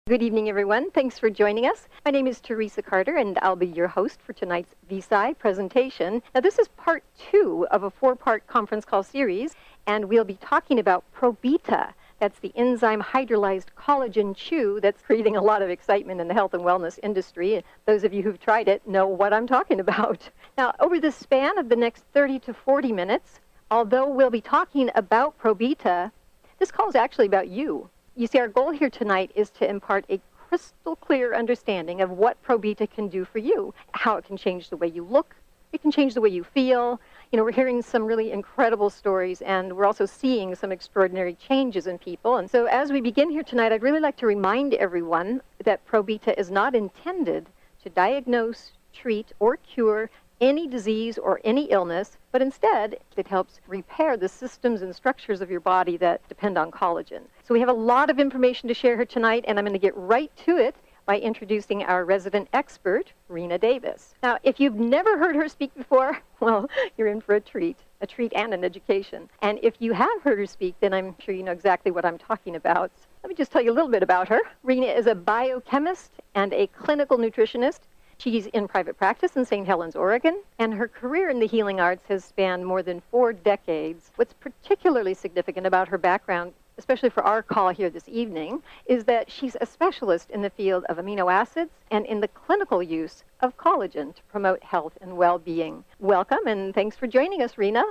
Good evening, everyone. Thanks for joining us. My name is Teresa Carter, and I'll be your host for tonight's Visi presentation. Now, this is part 2 of a 4-part conference call series, and we'll be talking about Probita. That's the enzyme hydrolyzed collagen chew that's creating a lot of excitement in the health and wellness industry. Those of you who've tried it know what I'm talking about. Now, over the span of the next 30 to 40 minutes, although we'll be talking about Probita, this call is actually about you. You see, our goal here tonight is to impart a crystal clear understanding of what Probita can do for you, how it can change the way you look, it can change the way you feel. You know, we're hearing some really incredible stories, and we're also seeing some extraordinary changes in people. And so as we begin here tonight, I'd really like to remind everyone that Probita is not intended to diagnose, treat, or cure any disease or any illness, but instead it helps repair the systems and structures of your body that depend on collagen. So we have a lot of information to share here tonight, and I'm going to get right to it by introducing our resident expert, Rena Davis. Now, if you've never heard her speak before, well, you're in for a treat and an education. And if you have heard her speak, then I'm sure you know exactly what I'm talking about. Let me just tell you a little bit about her. Rena is a biochemist and a clinical nutritionist. She's in private practice in St. Helens, Oregon, and her career in the healing arts has spanned more than 4 decades. What's particularly significant about her background, especially for our call here this evening, is that she's a specialist in the field of amino acids and in the clinical use of collagen to promote health and well-being. Welcome, and thanks for joining us, Rena.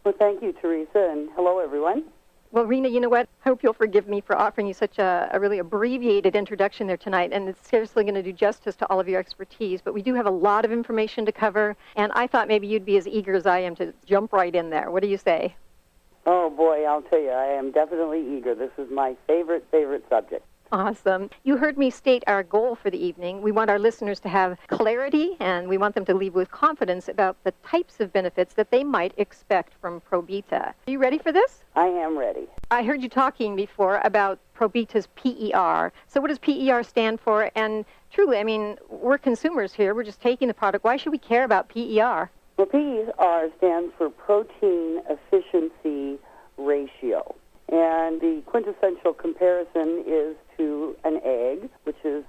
Well, thank you, Teresa, and hello, everyone. Well, Rena, you know what? I hope you'll forgive me for offering you such a really abbreviated introduction there tonight, and it's scarcely going to do justice to all of your expertise, but we do have a lot of information to cover, and I thought maybe you'd be as eager as I am to jump right in there. What do you say? Oh, boy, I'll tell you, I am definitely eager. This is my favorite subject. Awesome. You heard me state our goal for the evening. We want our listeners to have clarity, and we want them to leave with confidence about the types of benefits that they might expect from Probita. Are you ready for this? I am ready. I heard you talking before about Probita's PER. So what does PER stand for? And truly, I mean, we're consumers here. We're just taking the product. Why should we care about PER? Well, PER stands for Protein Efficiency Ratio. And the quintessential comparison is to an egg, which is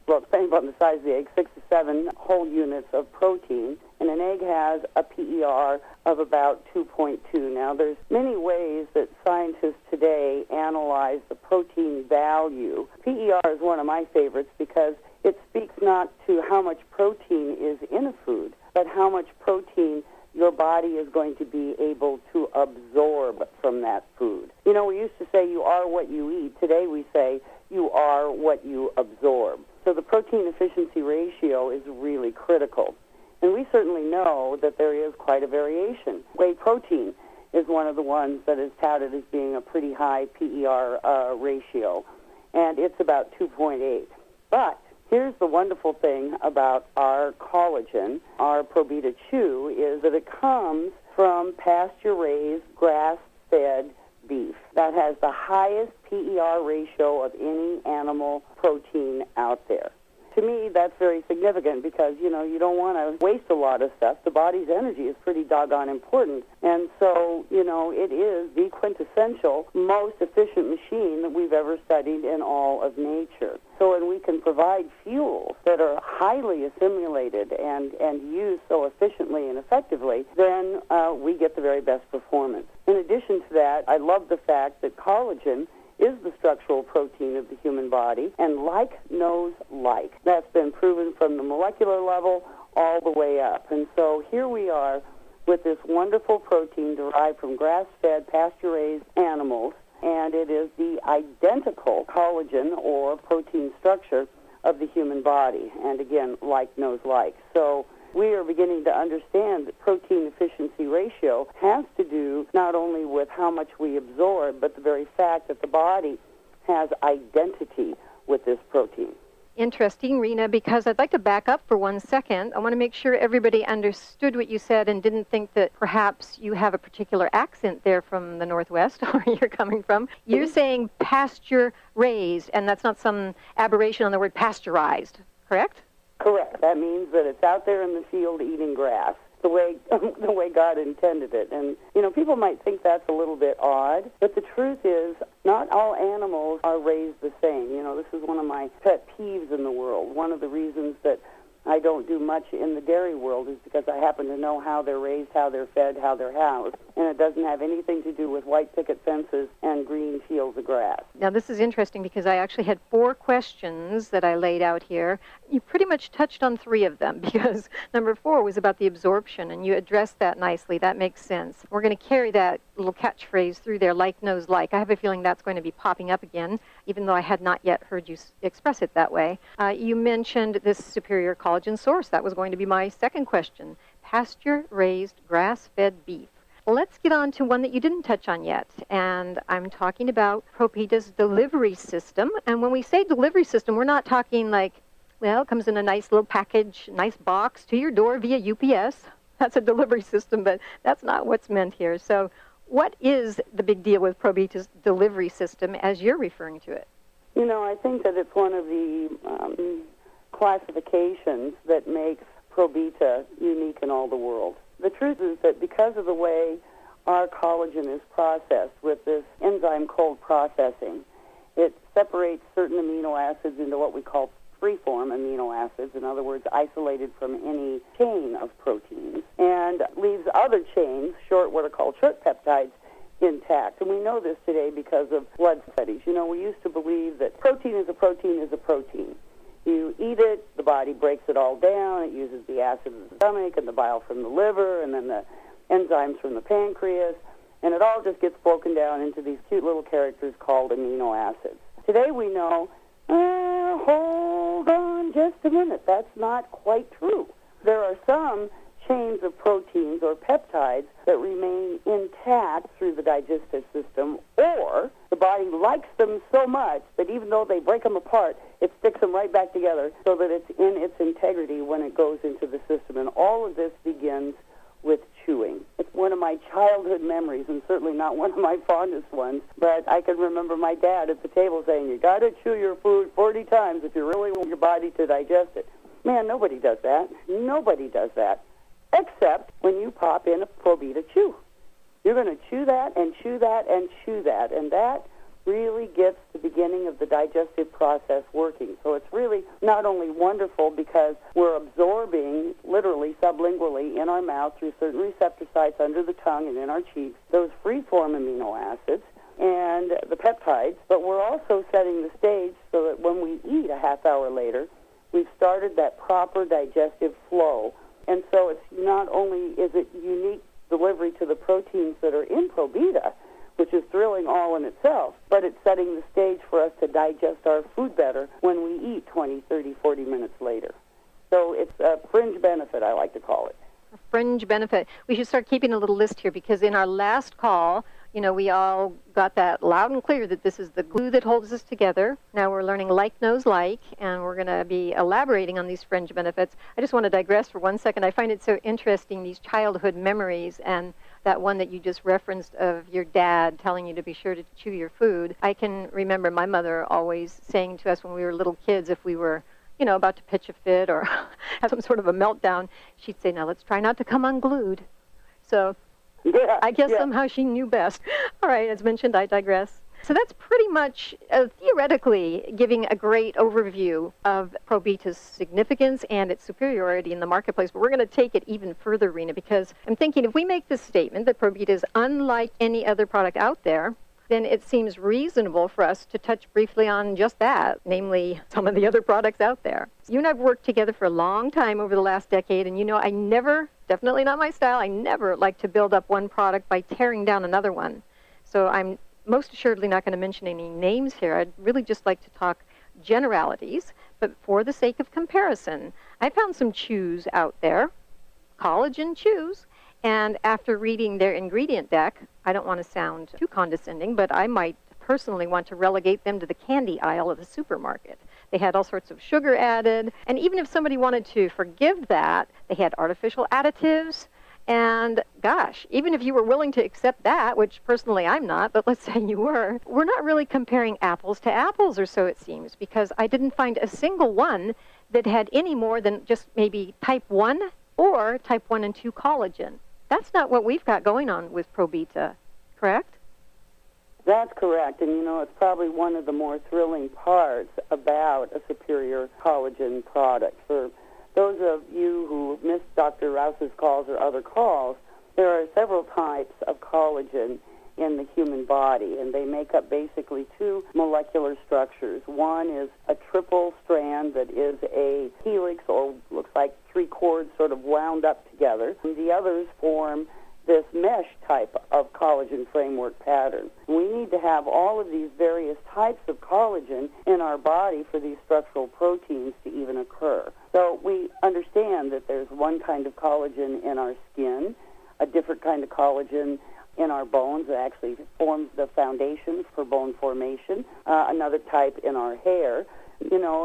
depending on the size of the egg, 6 to 7 whole units of protein. And an egg has a PER of about 2.2. Now, there's many ways that scientists today analyze the protein value. PER is one of my favorites because it speaks not to how much protein is in a food, but how much protein your body is going to be able to absorb from that food. You know, we used to say you are what you eat. Today we say you are what you absorb. So the protein efficiency ratio is really critical. And we certainly know that there is quite a variation. Whey protein is one of the ones that is touted as being a pretty high PER ratio, and it's about 2.8. But here's the wonderful thing about our collagen, our Probita chew, is that it comes from pasture-raised, grass-fed beef. That has the highest PER ratio of any animal protein out there. To me, that's very significant because, you know, you don't want to waste a lot of stuff. The body's energy is pretty doggone important. And so, you know, it is the quintessential, most efficient machine that we've ever studied in all of nature. So when we can provide fuels that are highly assimilated and used so efficiently and effectively, then we get the very best performance. In addition to that, I love the fact that collagen is the structural protein of the human body, and like knows like. That's been proven from the molecular level all the way up. And so here we are with this wonderful protein derived from grass-fed, pasture-raised animals, and it is the identical collagen or protein structure of the human body. And again, like knows like. So we are beginning to understand that protein efficiency ratio has to do not only with how much we absorb, but the very fact that the body has identity with this protein. Interesting, Rena, because I'd like to back up for 1 second. I want to make sure everybody understood what you said and didn't think that perhaps you have a particular accent there from the Northwest, where you're coming from. You're saying pasture-raised, and that's not some aberration on the word pasteurized, correct? Correct. That means that it's out there in the field eating grass. the way the way God intended it. And, people might think that's a little bit odd, but the truth is not all animals are raised the same. This is one of my pet peeves in the world. One of the reasons that I don't do much in the dairy world is because I happen to know how they're raised, how they're fed, how they're housed, and it doesn't have anything to do with white picket fences and green fields of grass. Now, this is interesting because I actually had 4 questions that I laid out here. You pretty much touched on 3 of them because number 4 was about the absorption, and you addressed that nicely. That makes sense. We're going to carry that little catchphrase through there, like, knows, like. I have a feeling that's going to be popping up again, even though I had not yet heard you express it that way. You mentioned this superior collagen source. That was going to be my second question. Pasture-raised, grass-fed beef. Let's get on to one that you didn't touch on yet, and I'm talking about Probita's delivery system. And when we say delivery system, we're not talking like, well, it comes in a nice little package, nice box to your door via UPS. That's a delivery system, but that's not what's meant here. So what is the big deal with Probita's delivery system as you're referring to it? I think that it's one of the classifications that makes Probita unique in all the world. The truth is that because of the way our collagen is processed with this enzyme cold processing, it separates certain amino acids into what we call free-form amino acids, in other words, isolated from any chain of proteins, and leaves other chains, what are called short peptides, intact. And we know this today because of blood studies. We used to believe that protein is a protein is a protein. You eat it, the body breaks it all down, it uses the acid of the stomach and the bile from the liver and then the enzymes from the pancreas, and it all just gets broken down into these cute little characters called amino acids. Today we know, hold on just a minute, that's not quite true. There are some chains of proteins or peptides that remain intact through the digestive system, or the body likes them so much that even though they break them apart, it sticks them right back together so that it's in its integrity when it goes into the system. And all of this begins with chewing. It's one of my childhood memories, and certainly not one of my fondest ones, but I can remember my dad at the table saying, you got to chew your food 40 times if you really want your body to digest it. Man, nobody does that. Nobody does that. Except when you pop in a Probita chew. You're going to chew that and chew that and chew that, and that really gets the beginning of the digestive process working. So it's really not only wonderful because we're absorbing, literally sublingually, in our mouth through certain receptor sites under the tongue and in our cheeks, those free-form amino acids and the peptides, but we're also setting the stage so that when we eat a half hour later, we've started that proper digestive flow. And so it's not only is it unique delivery to the proteins that are in Probita, which is thrilling all in itself, but it's setting the stage for us to digest our food better when we eat 20, 30, 40 minutes later. So it's a fringe benefit, I like to call it. A fringe benefit. We should start keeping a little list here because in our last call, we all got that loud and clear that this is the glue that holds us together. Now we're learning like knows like, and we're going to be elaborating on these fringe benefits. I just want to digress for 1 second. I find it so interesting, these childhood memories, and that one that you just referenced of your dad telling you to be sure to chew your food. I can remember my mother always saying to us when we were little kids, if we were about to pitch a fit or have some sort of a meltdown, she'd say, now let's try not to come unglued. So I guess somehow she knew best. All right, as mentioned, I digress. So that's pretty much theoretically giving a great overview of Probita's significance and its superiority in the marketplace. But we're going to take it even further, Rena, because I'm thinking if we make this statement that Probita is unlike any other product out there, then it seems reasonable for us to touch briefly on just that, namely some of the other products out there. You and I have worked together for a long time over the last decade, and I never, definitely not my style, I never like to build up one product by tearing down another one. So I'm most assuredly not going to mention any names here. I'd really just like to talk generalities, but for the sake of comparison, I found some chews out there, collagen chews, and after reading their ingredient deck, I don't want to sound too condescending, but I might personally want to relegate them to the candy aisle of the supermarket. They had all sorts of sugar added, and even if somebody wanted to forgive that, they had artificial additives. And gosh, even if you were willing to accept that, which personally I'm not, but let's say you were, we're not really comparing apples to apples, or so it seems, because I didn't find a single one that had any more than just maybe type 1 or type 1 and 2 collagen. That's not what we've got going on with Probita, correct? That's correct, and it's probably one of the more thrilling parts about a superior collagen product. For those of you who missed Dr. Rouse's calls or other calls, there are several types of collagen in the human body, and they make up basically two molecular structures. One is a triple strand that is a helix, or looks like three cords sort of wound up together, and the others form this mesh type of collagen framework pattern. We need to have all of these various types of collagen in our body for these structural proteins to even occur. So we understand that there's one kind of collagen in our skin, a different kind of collagen in our bones that actually forms the foundation for bone formation, another type in our hair.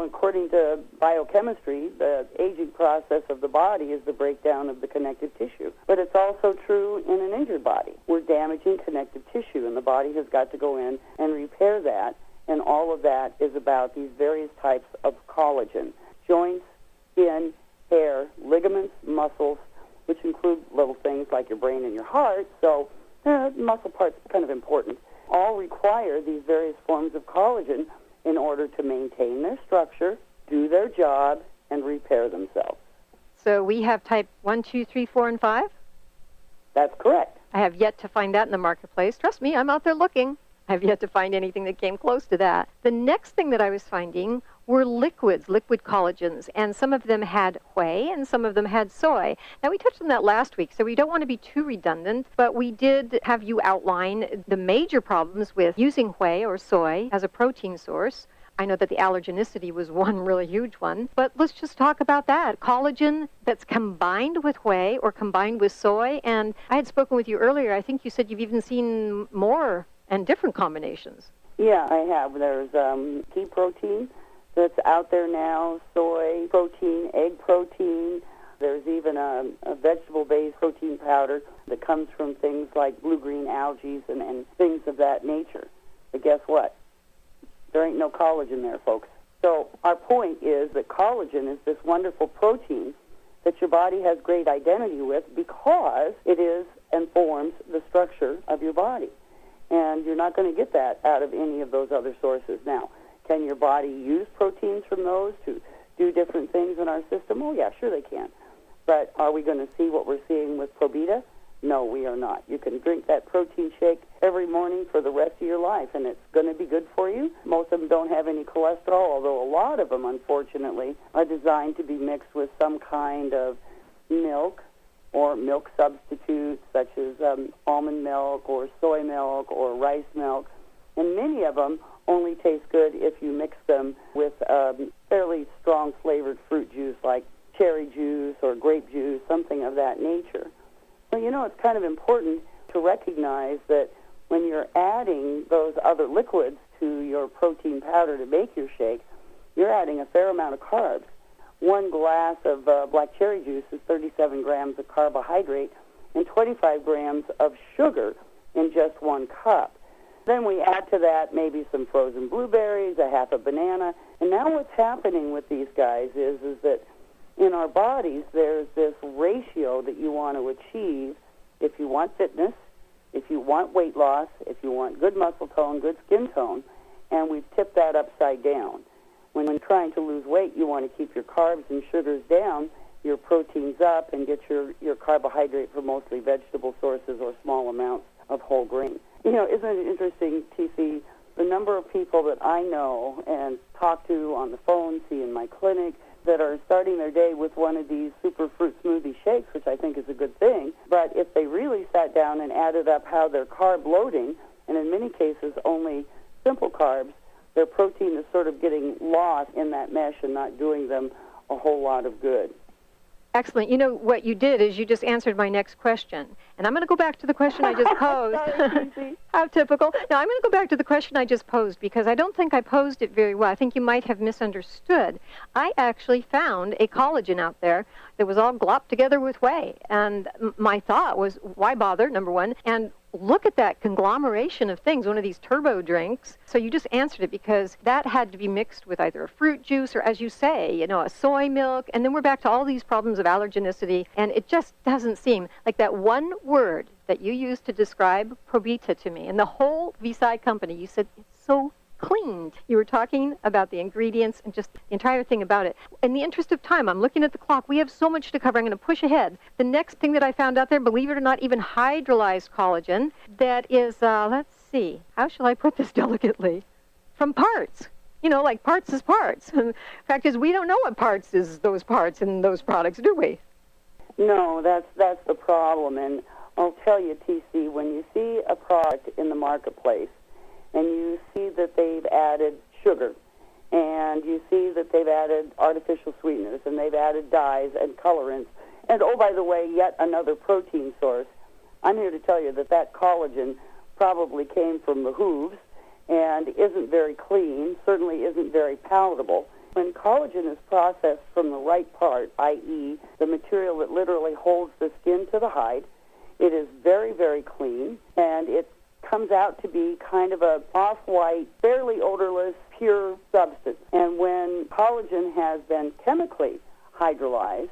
According to biochemistry, the aging process of the body is the breakdown of the connective tissue. But it's also true in an injured body. We're damaging connective tissue, and the body has got to go in and repair that, and all of that is about these various types of collagen: joints, skin, hair, ligaments, muscles, which include little things like your brain and your heart, so muscle parts are kind of important, all require these various forms of collagen in order to maintain their structure, do their job, and repair themselves. So we have type 1, 2, 3, 4, and 5? That's correct. I have yet to find that in the marketplace. Trust me, I'm out there looking. I have yet to find anything that came close to that. The next thing that I was finding were liquids, liquid collagens, and some of them had whey and some of them had soy. Now, we touched on that last week, so we don't want to be too redundant, but we did have you outline the major problems with using whey or soy as a protein source. I know that the allergenicity was one really huge one, but let's just talk about that. Collagen that's combined with whey or combined with soy, and I had spoken with you earlier. I think you said you've even seen more and different combinations. Yeah, I have. There's pea protein that's out there now, soy protein, egg protein. There's even a vegetable-based protein powder that comes from things like blue-green algae and things of that nature. But guess what? There ain't no collagen there, folks. So our point is that collagen is this wonderful protein that your body has great identity with because it is and forms the structure of your body. And you're not going to get that out of any of those other sources. Now, can your body use proteins from those to do different things in our system? Oh, yeah, sure they can. But are we going to see what we're seeing with Probita? No, we are not. You can drink that protein shake every morning for the rest of your life, and it's going to be good for you. Most of them don't have any cholesterol, although a lot of them, unfortunately, are designed to be mixed with some kind of milk or milk substitutes, such as almond milk or soy milk or rice milk. And many of them only taste good if you mix them with fairly strong flavored fruit juice like cherry juice or grape juice, something of that nature. Well, it's kind of important to recognize that when you're adding those other liquids to your protein powder to make your shake, you're adding a fair amount of carbs. One glass of black cherry juice is 37 grams of carbohydrate and 25 grams of sugar in just one cup. Then we add to that maybe some frozen blueberries, a half a banana, and now what's happening with these guys is that in our bodies there's this ratio that you want to achieve if you want fitness, if you want weight loss, if you want good muscle tone, good skin tone, and we've tipped that upside down. When trying to lose weight, you want to keep your carbs and sugars down, your proteins up, and get your carbohydrate from mostly vegetable sources or small amounts of whole grain. Isn't it interesting, TC, the number of people that I know and talk to on the phone, see in my clinic, that are starting their day with one of these super fruit smoothie shakes, which I think is a good thing. But if they really sat down and added up how their carb loading, and in many cases only simple carbs, their protein is sort of getting lost in that mesh and not doing them a whole lot of good. Excellent. What you did is you just answered my next question. And I'm going to go back to the question I just posed. Sorry, How typical. Now, I'm going to go back to the question I just posed because I don't think I posed it very well. I think you might have misunderstood. I actually found a collagen out there that was all glopped together with whey. And my thought was, why bother, number one? And look at that conglomeration of things, one of these turbo drinks. So you just answered it because that had to be mixed with either a fruit juice or, as you say, a soy milk. And then we're back to all these problems of allergenicity. And it just doesn't seem like that one word that you used to describe Probita to me and the whole Visi company. You said it's so cleaned. You were talking about the ingredients and just the entire thing about it. In the interest of time, I'm looking at the clock. We have so much to cover. I'm going to push ahead. The next thing that I found out there, believe it or not, even hydrolyzed collagen, that is, let's see, how shall I put this delicately? From parts. Like parts is parts. The fact is, we don't know what parts is those parts in those products, do we? No, that's the problem. And I'll tell you, TC, when you see a product in the marketplace, and you see that they've added sugar, and you see that they've added artificial sweeteners, and they've added dyes and colorants, and, oh, by the way, yet another protein source, I'm here to tell you that that collagen probably came from the hooves and isn't very clean, certainly isn't very palatable. When collagen is processed from the right part, i.e., the material that literally holds the skin to the hide, it is very, very clean, and it comes out to be kind of a off-white, fairly odorless, pure substance. And when collagen has been chemically hydrolyzed,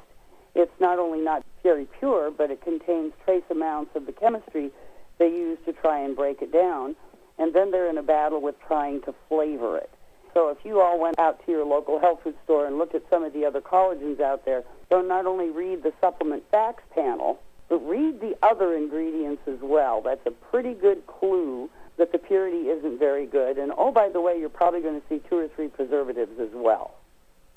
it's not only not very pure, but it contains trace amounts of the chemistry they use to try and break it down. And then they're in a battle with trying to flavor it. So if you all went out to your local health food store and looked at some of the other collagens out there, don't not only read the supplement facts panel, but read the other ingredients as well. That's a pretty good clue that the purity isn't very good. And, oh, by the way, you're probably going to see 2 or 3 preservatives as well.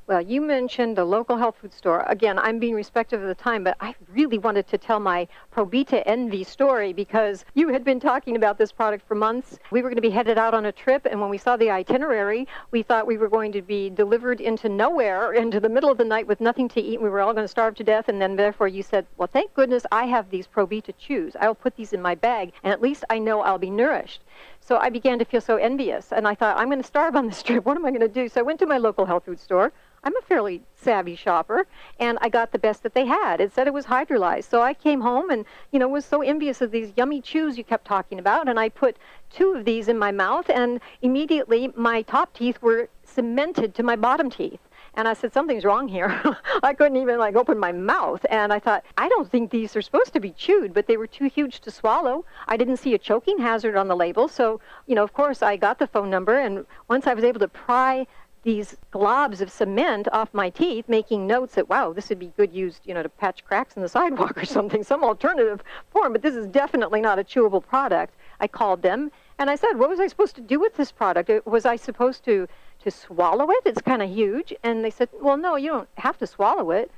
Well, you mentioned the local health food store. Again, I'm being respectful of the time, but I really wanted to tell my Probita envy story because you had been talking about this product for months. We were going to be headed out on a trip, and when we saw the itinerary, we thought we were going to be delivered into nowhere, into the middle of the night with nothing to eat. We were all going to starve to death, and then therefore you said, well, thank goodness I have these Probita chews. I'll put these in my bag, and at least I know I'll be nourished. So I began to feel so envious, and I thought, I'm going to starve on this trip. What am I going to do? So I went to my local health food store. I'm a fairly savvy shopper, and I got the best that they had. It said it was hydrolyzed. So I came home and, was so envious of these yummy chews you kept talking about, and I put 2 of these in my mouth, and immediately my top teeth were cemented to my bottom teeth. And I said, something's wrong here. I couldn't even, open my mouth. And I thought, I don't think these are supposed to be chewed, but they were too huge to swallow. I didn't see a choking hazard on the label. So, of course, I got the phone number, and once I was able to pry these globs of cement off my teeth, making notes that, wow, this would be good used, to patch cracks in the sidewalk or something, some alternative form, but this is definitely not a chewable product. I called them, and I said, what was I supposed to do with this product? Was I supposed to swallow it? It's kind of huge. And they said, well, no, you don't have to swallow it.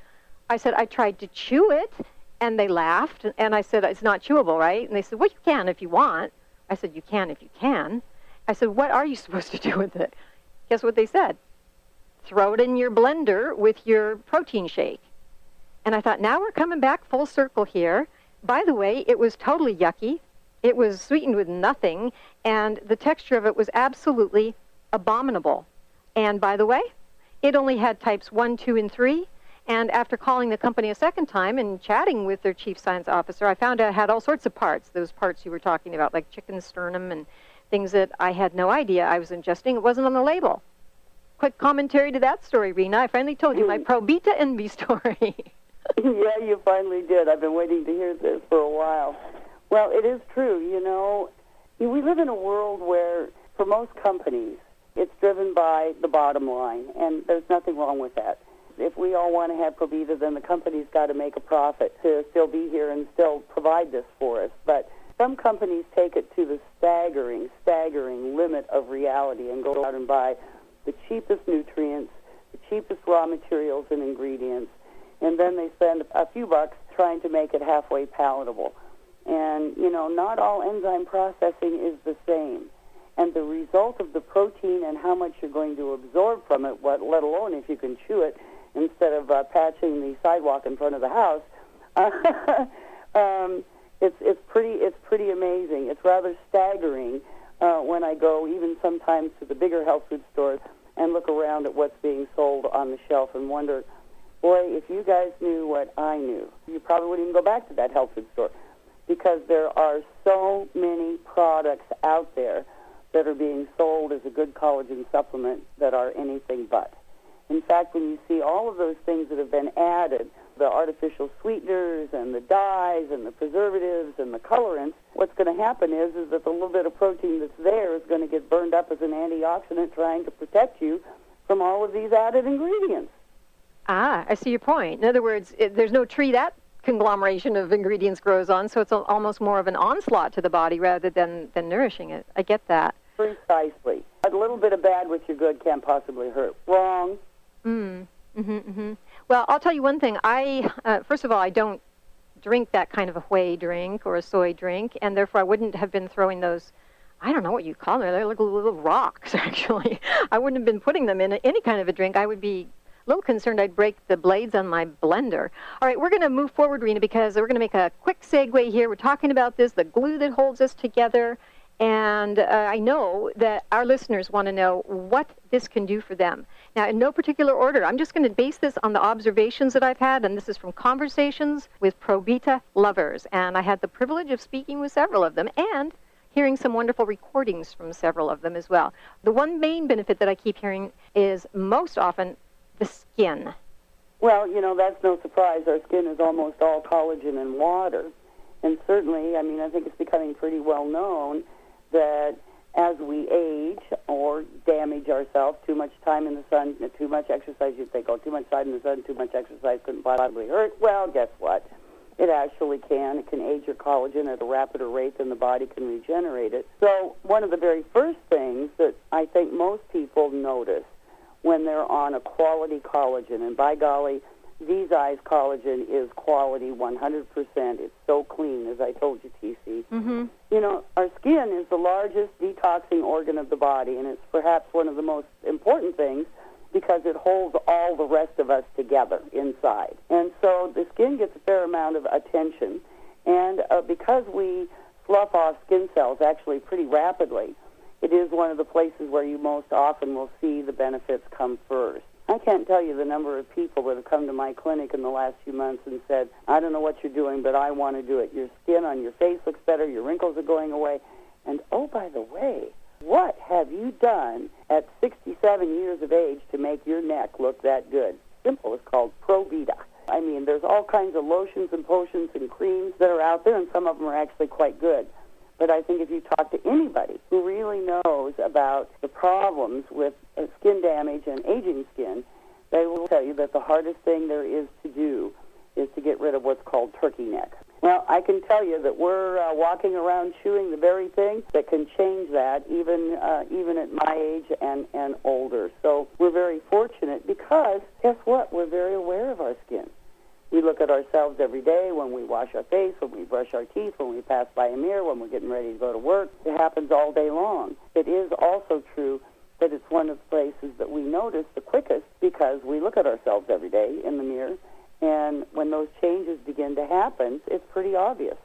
I said, I tried to chew it, and they laughed, and I said, it's not chewable, right? And they said, well, you can if you want. I said, you can if you can. I said, what are you supposed to do with it? Guess what they said? Throw it in your blender with your protein shake. And I thought, now we're coming back full circle here. By the way, it was totally yucky. It was sweetened with nothing, and the texture of it was absolutely abominable. And by the way, it only had types 1, 2, and 3. And after calling the company a second time and chatting with their chief science officer, I found out it had all sorts of parts, those parts you were talking about, like chicken sternum and things that I had no idea I was ingesting. It wasn't on the label. Quick commentary to that story, Rena. I finally told you my Probita envy story. Yeah, you finally did. I've been waiting to hear this for a while. Well, it is true. We live in a world where, for most companies, it's driven by the bottom line, and there's nothing wrong with that. If we all want to have Probita, then the company's got to make a profit to still be here and still provide this for us. But some companies take it to the staggering limit of reality and go out and buy the cheapest nutrients, the cheapest raw materials and ingredients, and then they spend a few bucks trying to make it halfway palatable. And, not all enzyme processing is the same. And the result of the protein and how much you're going to absorb from it, let alone if you can chew it instead of patching the sidewalk in front of the house, it's pretty amazing. It's rather staggering when I go even sometimes to the bigger health food stores and look around at what's being sold on the shelf and wonder, boy, if you guys knew what I knew, you probably wouldn't even go back to that health food store. because there are so many products out there that are being sold as a good collagen supplement that are anything but. In fact, when you see all of those things that have been added, the artificial sweeteners and the dyes and the preservatives and the colorants, what's going to happen is that the little bit of protein that's there is going to get burned up as an antioxidant trying to protect you from all of these added ingredients. Ah, I see your point. In other words, there's no tree that conglomeration of ingredients grows on, so it's almost more of an onslaught to the body rather than nourishing it. I get that. Precisely. A little bit of bad with your good can't possibly hurt. Wrong. Well, I'll tell you one thing. First of all, I don't drink that kind of a whey drink or a soy drink, and therefore I wouldn't have been throwing those, I don't know what you call them. They're like little rocks, actually. I wouldn't have been putting them in any kind of a drink. I would be a little concerned I'd break the blades on my blender. All right, we're going to move forward, Rena, because we're going to make a quick segue here. We're talking about this, the glue that holds us together. And I know that our listeners want to know what this can do for them. Now, in no particular order, I'm just going to base this on the observations that I've had, and this is from conversations with Probita lovers. And I had the privilege of speaking with several of them and hearing some wonderful recordings from several of them as well. The one main benefit that I keep hearing is most often the skin. Well, that's no surprise. Our skin is almost all collagen and water. And certainly, I think it's becoming pretty well known that as we age or damage ourselves, too much time in the sun, too much exercise, you'd think, too much time in the sun, too much exercise couldn't possibly hurt. Well, guess what? It actually can. It can age your collagen at a rapider rate than the body can regenerate it. So one of the very first things that I think most people notice when they're on a quality collagen, and by golly, Visi's collagen is quality 100%. It's so clean, as I told you, TC. Our skin is the largest detoxing organ of the body, and it's perhaps one of the most important things because it holds all the rest of us together inside. And so the skin gets a fair amount of attention, and because we slough off skin cells actually pretty rapidly, it is one of the places where you most often will see the benefits come first. I can't tell you the number of people that have come to my clinic in the last few months and said, I don't know what you're doing, but I want to do it. Your skin on your face looks better, your wrinkles are going away. And, oh, by the way, what have you done at 67 years of age to make your neck look that good? Simple. It's called Probita. There's all kinds of lotions and potions and creams that are out there, and some of them are actually quite good. But I think if you talk to anybody who really knows about the problems with skin damage and aging skin, they will tell you that the hardest thing there is to do is to get rid of what's called turkey neck. Well, I can tell you that we're walking around chewing the very thing that can change that, even at my age and older. So we're very fortunate because, guess what? We're very aware of our skin. We look at ourselves every day when we wash our face, when we brush our teeth, when we pass by a mirror, when we're getting ready to go to work. It happens all day long. It is also true that it's one of the places that we notice the quickest because we look at ourselves every day in the mirror, and when those changes begin to happen, it's pretty obvious.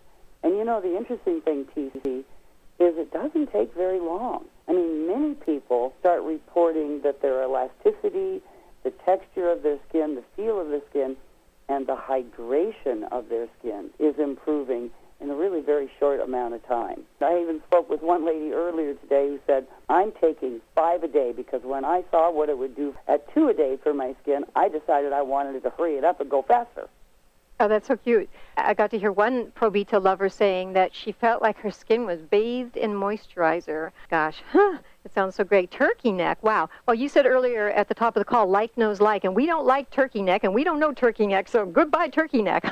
And the interesting thing, TC, is it doesn't take very long. Many people start reporting that their elasticity, the texture of their skin, the feel of their skin, and the hydration of their skin is improving in a really very short amount of time. I even spoke with one lady earlier today who said, I'm taking 5 a day because when I saw what it would do at 2 a day for my skin, I decided I wanted to hurry it up and go faster. Oh, that's so cute. I got to hear one Probita lover saying that she felt like her skin was bathed in moisturizer. Gosh, it sounds so great. Turkey neck, wow. Well, you said earlier at the top of the call, like knows like, and we don't like turkey neck, and we don't know turkey neck, so goodbye turkey neck.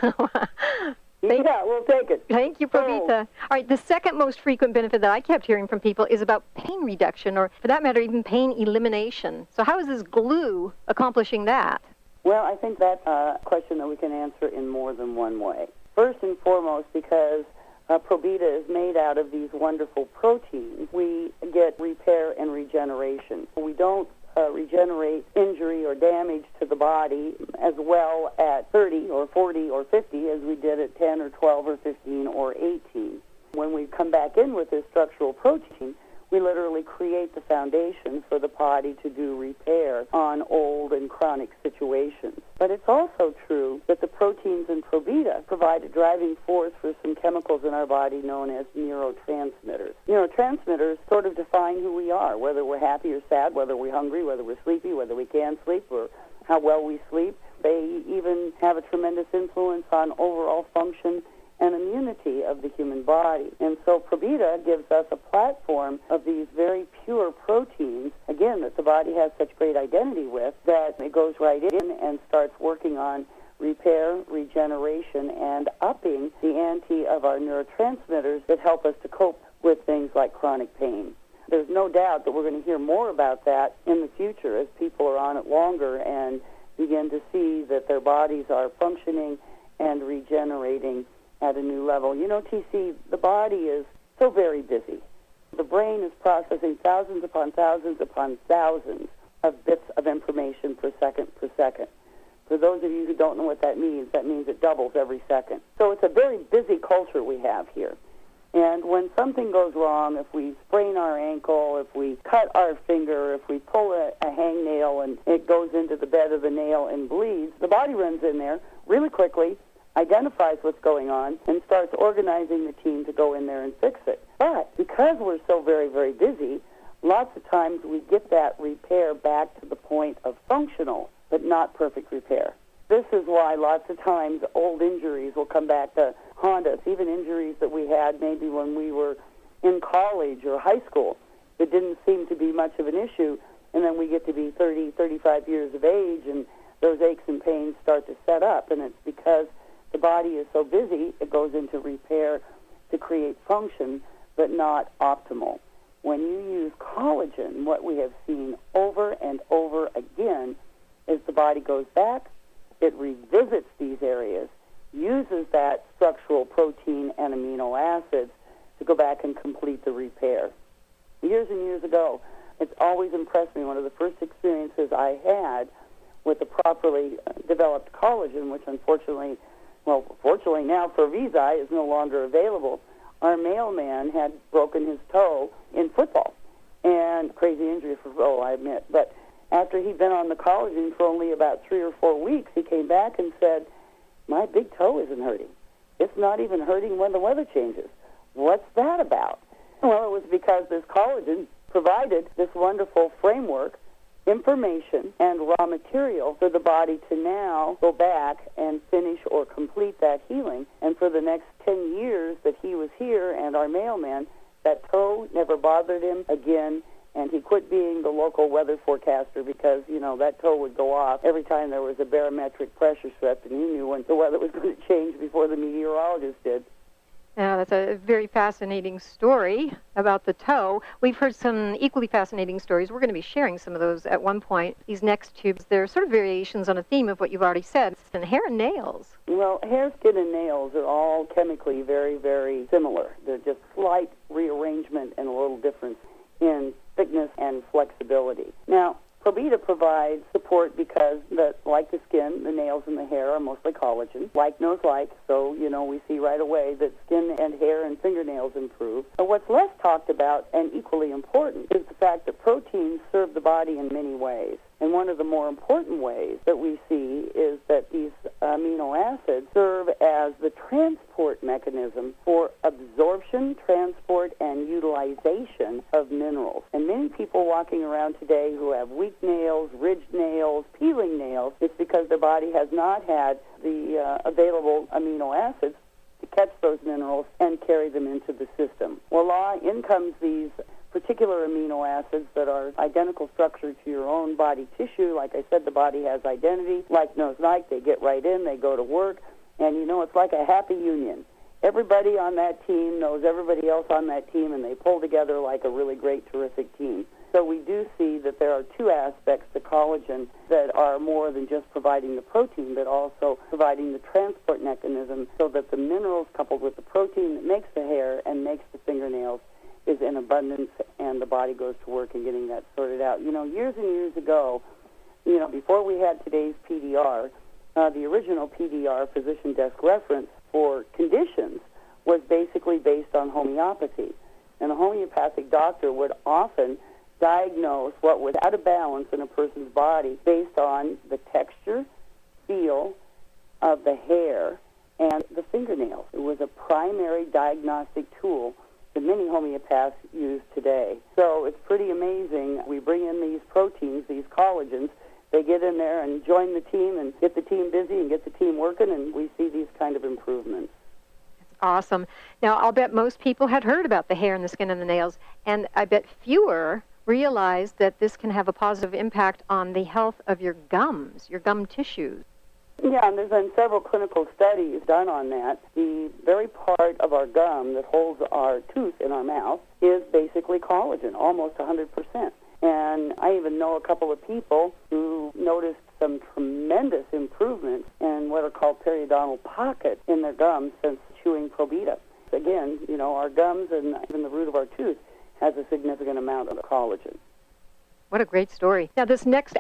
Yeah, we'll take it. Thank you, Probita. All right, the second most frequent benefit that I kept hearing from people is about pain reduction, or for that matter, even pain elimination. So how is this glue accomplishing that? Well, I think that's a question that we can answer in more than one way. First and foremost, because Probita is made out of these wonderful proteins, we get repair and regeneration. We don't regenerate injury or damage to the body as well at 30 or 40 or 50 as we did at 10 or 12 or 15 or 18. When we come back in with this structural protein, we literally create the foundation for the body to do repair on old and chronic situations. But it's also true that the proteins in Probita provide a driving force for some chemicals in our body known as neurotransmitters. Neurotransmitters sort of define who we are, whether we're happy or sad, whether we're hungry, whether we're sleepy, whether we can sleep, or how well we sleep. They even have a tremendous influence on overall function and immunity of the human body. And so Probita gives us a platform of these very pure proteins, again, that the body has such great identity with, that it goes right in and starts working on repair, regeneration, and upping the ante of our neurotransmitters that help us to cope with things like chronic pain. There's no doubt that we're going to hear more about that in the future as people are on it longer and begin to see that their bodies are functioning and regenerating at a new level. TC, the body is so very busy. The brain is processing thousands upon thousands upon thousands of bits of information per second. For those of you who don't know what that means it doubles every second. So it's a very busy culture we have here. And when something goes wrong, if we sprain our ankle, if we cut our finger, if we pull a hangnail and it goes into the bed of the nail and bleeds, the body runs in there really quickly, identifies what's going on, and starts organizing the team to go in there and fix it. But because we're so very, very busy, lots of times we get that repair back to the point of functional, but not perfect repair. This is why lots of times old injuries will come back to haunt us, even injuries that we had maybe when we were in college or high school. It didn't seem to be much of an issue, and then we get to be 30, 35 years of age, and those aches and pains start to set up, and it's because the body is so busy, it goes into repair to create function, but not optimal. When you use collagen, what we have seen over and over again is the body goes back, it revisits these areas, uses that structural protein and amino acids to go back and complete the repair. Years and years ago, it's always impressed me, one of the first experiences I had with the properly developed collagen, which fortunately now for Visi is no longer available. Our mailman had broken his toe in football, and crazy injury for football, I admit. But after he'd been on the collagen for only about 3 or 4 weeks, he came back and said, "My big toe isn't hurting. It's not even hurting when the weather changes. What's that about?" Well, it was because this collagen provided this wonderful framework, information, and raw material for the body to now go back and finish or complete that healing. And for the next 10 years that he was here and our mailman, that toe never bothered him again, and he quit being the local weather forecaster because, that toe would go off every time there was a barometric pressure shift, and he knew when the weather was going to change before the meteorologist did. Now, that's a very fascinating story about the toe. We've heard some equally fascinating stories. We're going to be sharing some of those at one point. These next tubes, they're sort of variations on a theme of what you've already said. And hair and nails. Well, hair, skin, and nails are all chemically very, very similar. They're just slight rearrangement and a little difference in thickness and flexibility. Now, Probita provides support because, like the skin, the nails and the hair are mostly collagen. Like knows like, so, we see right away that skin and hair and fingernails improve. But what's less talked about and equally important is the fact that proteins serve the body in many ways. And one of the more important ways that we see is that these amino acids serve as the transport mechanism for absorption, transport, and utilization of minerals. And many people walking around today who have weak nails, ridged nails, peeling nails, it's because their body has not had the available amino acids to catch those minerals and carry them into the system. Voila, in comes these particular amino acids that are identical structure to your own body tissue. Like I said, the body has identity. Like knows like, they get right in, they go to work, and it's like a happy union. Everybody on that team knows everybody else on that team, and they pull together like a really great, terrific team. So we do see that there are two aspects to collagen that are more than just providing the protein, but also providing the transport mechanism so that the minerals coupled with the protein that makes the hair and makes the fingernails is in abundance, and the body goes to work in getting that sorted out. Years and years ago, before we had today's PDR, the original PDR, physician desk reference, for conditions was basically based on homeopathy. And a homeopathic doctor would often diagnose what was out of balance in a person's body based on the texture, feel of the hair, and the fingernails. It was a primary diagnostic tool that many homeopaths use today. So it's pretty amazing. We bring in these proteins, these collagens. They get in there and join the team and get the team busy and get the team working, and we see these kind of improvements. Awesome. Now, I'll bet most people had heard about the hair and the skin and the nails, and I bet fewer realize that this can have a positive impact on the health of your gums, your gum tissues. Yeah, and there's been several clinical studies done on that. The very part of our gum that holds our tooth in our mouth is basically collagen, almost 100%. And I even know a couple of people who noticed some tremendous improvements in what are called periodontal pockets in their gums since chewing Probita. Again, our gums and even the root of our tooth has a significant amount of collagen. What a great story. Now, these next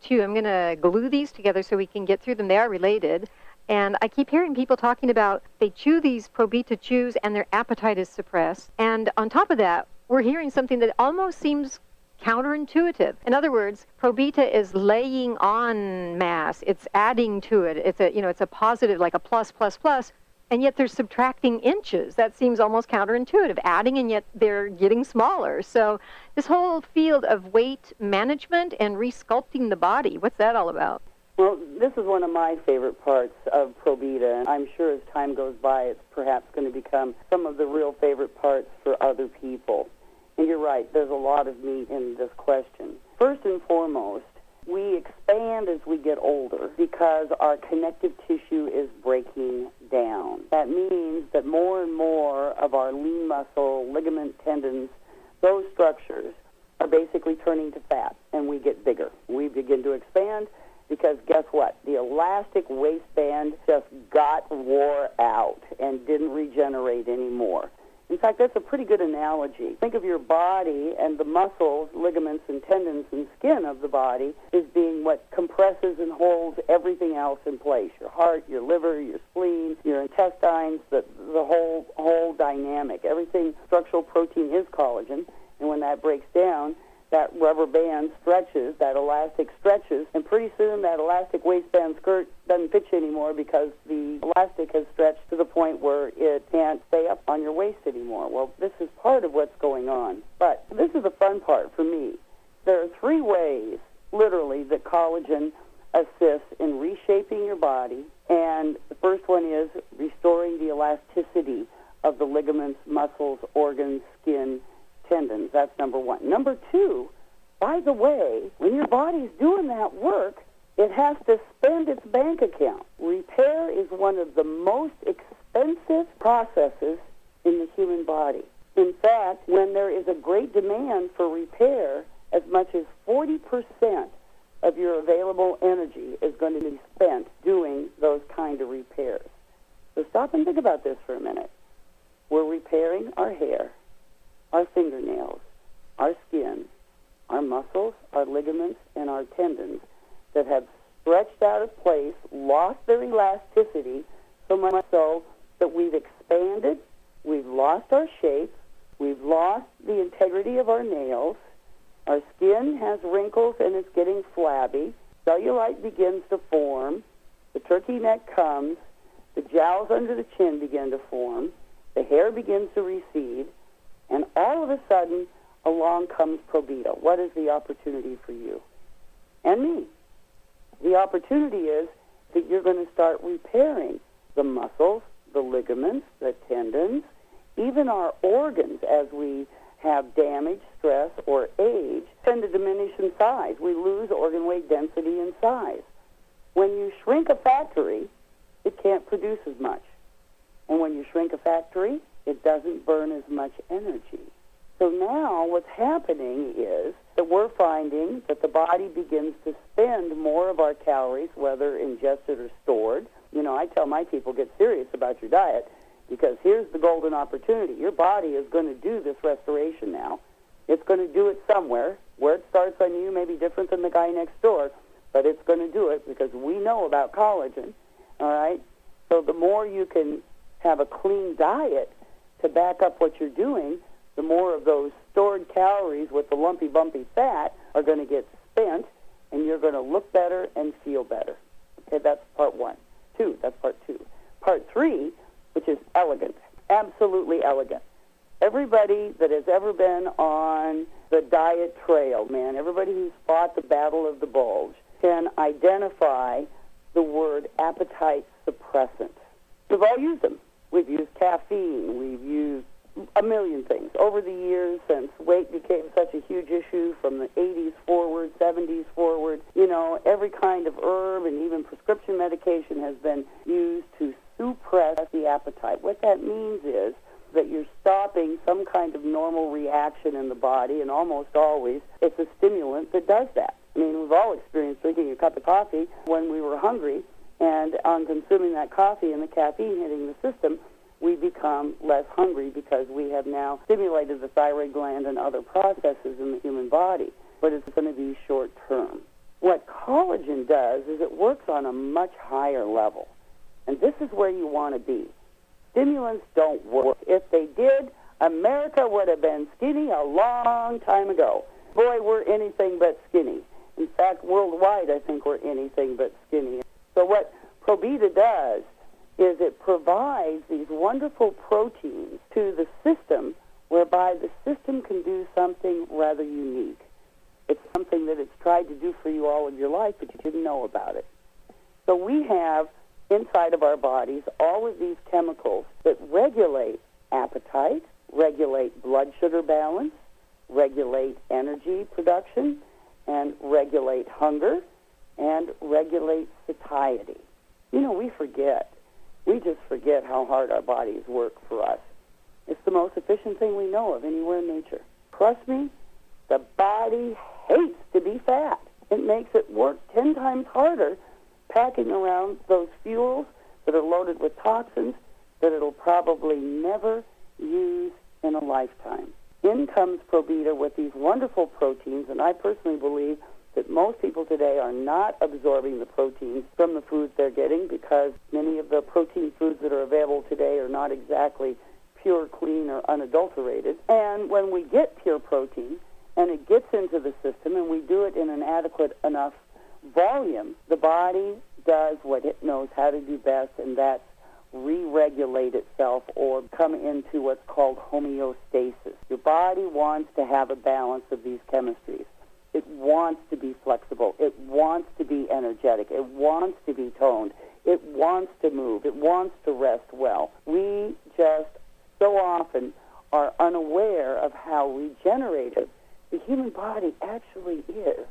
two, I'm going to glue these together so we can get through them. They are related. And I keep hearing people talking about they chew these Probita chews and their appetite is suppressed. And on top of that, we're hearing something that almost seems counterintuitive. In other words, Probita is laying on mass. It's adding to it. It's a positive, like a plus, plus, plus. And yet they're subtracting inches. That seems almost counterintuitive, adding, and yet they're getting smaller. So this whole field of weight management and resculpting the body, what's that all about? Well, this is one of my favorite parts of Probita, and I'm sure as time goes by, it's perhaps going to become some of the real favorite parts for other people. And you're right, there's a lot of meat in this question. First and foremost, we expand as we get older because our connective tissue is breaking down. That means that more and more of our lean muscle, ligament, tendons, those structures are basically turning to fat, and we get bigger. We begin to expand because guess what? The elastic waistband just wore out and didn't regenerate anymore. In fact, that's a pretty good analogy. Think of your body and the muscles, ligaments, and tendons and skin of the body as being what compresses and holds everything else in place. Your heart, your liver, your spleen, your intestines, the whole dynamic. Everything, structural protein is collagen, and when that breaks down, that rubber band stretches, that elastic stretches, and pretty soon that elastic waistband skirt doesn't fit you anymore because the elastic has stretched to the point where it can't stay up on your waist anymore. Well, this is part of what's going on. But this is the fun part for me. There are 3 ways, literally, that collagen assists in reshaping your body, and the first one is restoring the elasticity of the ligaments, muscles, organs, skin, tendons. That's number 1. Number 2, by the way, when your body's doing that work, it has to spend its bank account. Repair is one of the most expensive processes in the human body. In fact, when there is a great demand for repair, as much as 40% of your available energy is going to be spent doing those kind of repairs. So stop and think about this for a minute. We're repairing our hair, our fingernails, our skin, our muscles, our ligaments, and our tendons that have stretched out of place, lost their elasticity, so much so that we've expanded, we've lost our shape, we've lost the integrity of our nails, our skin has wrinkles and it's getting flabby, cellulite begins to form, the turkey neck comes, the jowls under the chin begin to form, the hair begins to recede, and all of a sudden, along comes Probita. What is the opportunity for you? And me. The opportunity is that you're going to start repairing the muscles, the ligaments, the tendons, even our organs as we have damage, stress, or age tend to diminish in size. We lose organ weight density and size. When you shrink a factory, it can't produce as much. And when you shrink a factory, it doesn't burn as much energy. So now what's happening is that we're finding that the body begins to spend more of our calories, whether ingested or stored. I tell my people, get serious about your diet, because here's the golden opportunity. Your body is going to do this restoration now. It's going to do it somewhere. Where it starts on you may be different than the guy next door, but it's going to do it because we know about collagen, all right? So the more you can have a clean diet to back up what you're doing, the more of those stored calories with the lumpy, bumpy fat are going to get spent, and you're going to look better and feel better. Okay, that's part 1. That's part 2. part 3, which is elegant, absolutely elegant. Everybody that has ever been on the diet trail, man, everybody who's fought the battle of the bulge can identify the word appetite suppressant. We've all used them. We've used caffeine. We've used a million things. Over the years, since weight became such a huge issue from the 80s forward, 70s forward, every kind of herb and even prescription medication has been used to suppress the appetite. What that means is that you're stopping some kind of normal reaction in the body, and almost always it's a stimulant that does that. I mean, we've all experienced drinking a cup of coffee when we were hungry, and on consuming that coffee and the caffeine hitting the system, we become less hungry because we have now stimulated the thyroid gland and other processes in the human body, but it's going to be short term. What collagen does is it works on a much higher level, and this is where you want to be. Stimulants don't work. If they did, America would have been skinny a long time ago. Boy, we're anything but skinny. In fact, worldwide, I think we're anything but skinny. So what Probita does is it provides these wonderful proteins to the system whereby the system can do something rather unique. It's something that it's tried to do for you all of your life, but you didn't know about it. So we have inside of our bodies all of these chemicals that regulate appetite, regulate blood sugar balance, regulate energy production, and regulate hunger, and regulate satiety. We forget. We just forget how hard our bodies work for us. It's the most efficient thing we know of anywhere in nature. Trust me, the body hates to be fat. It makes it work 10 times harder packing around those fuels that are loaded with toxins that it'll probably never use in a lifetime. In comes Probita with these wonderful proteins, and I personally believe that most people today are not absorbing the proteins from the foods they're getting because many of the protein foods that are available today are not exactly pure, clean, or unadulterated. And when we get pure protein and it gets into the system and we do it in an adequate enough volume, the body does what it knows how to do best, and that's re-regulate itself or come into what's called homeostasis. Your body wants to have a balance of these chemistries. It wants to be flexible. It wants to be energetic. It wants to be toned. It wants to move. It wants to rest well. We just so often are unaware of how regenerative the human body actually is.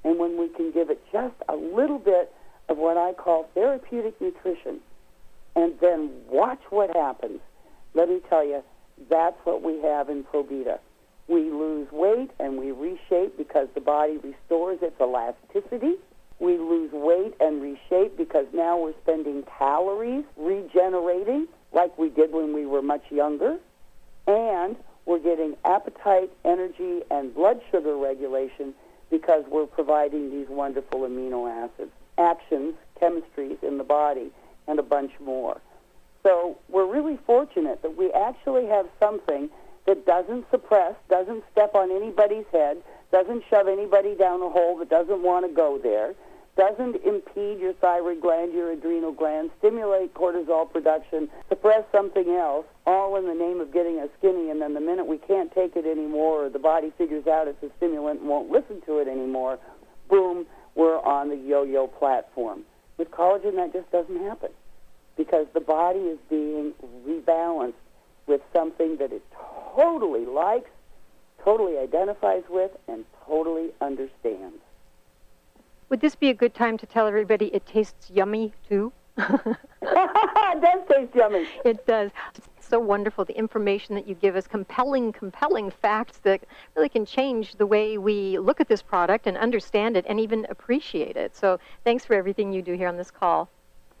And when we can give it just a little bit of what I call therapeutic nutrition and then watch what happens, let me tell you, that's what we have in Probita. We lose weight and we reshape because the body restores its elasticity. We lose weight and reshape because now we're spending calories regenerating like we did when we were much younger. And we're getting appetite, energy, and blood sugar regulation because we're providing these wonderful amino acids, actions, chemistries in the body, and a bunch more. So we're really fortunate that we actually have something that doesn't suppress, doesn't step on anybody's head, doesn't shove anybody down a hole that doesn't want to go there, doesn't impede your thyroid gland, your adrenal gland, stimulate cortisol production, suppress something else, all in the name of getting us skinny, and then the minute we can't take it anymore or the body figures out it's a stimulant and won't listen to it anymore, boom, we're on the yo-yo platform. With collagen, that just doesn't happen because the body is being rebalanced with something that it totally likes, totally identifies with, and totally understands. Would this be a good time to tell everybody it tastes yummy, too? It does taste yummy. It does. It's so wonderful, the information that you give us, compelling facts that really can change the way we look at this product and understand it and even appreciate it. So thanks for everything you do here on this call.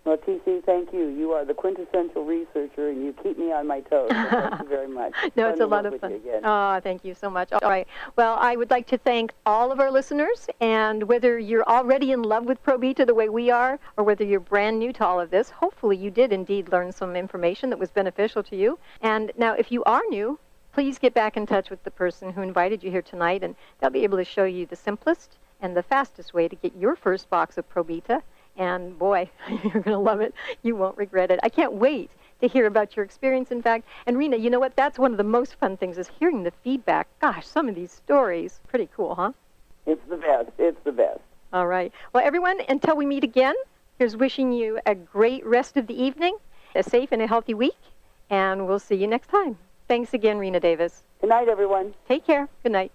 Well, TC, thank you. You are the quintessential researcher, and you keep me on my toes. So thank you very much. No, it's a lot of fun. Oh, thank you so much. All right. Well, I would like to thank all of our listeners, and whether you're already in love with Probita the way we are, or whether you're brand new to all of this, hopefully you did indeed learn some information that was beneficial to you. And now, if you are new, please get back in touch with the person who invited you here tonight, and they'll be able to show you the simplest and the fastest way to get your first box of Probita And boy, you're going to love it. You won't regret it. I can't wait to hear about your experience, in fact. And Rena, you know what? That's one of the most fun things is hearing the feedback. Gosh, some of these stories. Pretty cool, huh? It's the best. It's the best. All right. Well, everyone, until we meet again, here's wishing you a great rest of the evening, a safe and a healthy week, and we'll see you next time. Thanks again, Rena Davis. Good night, everyone. Take care. Good night.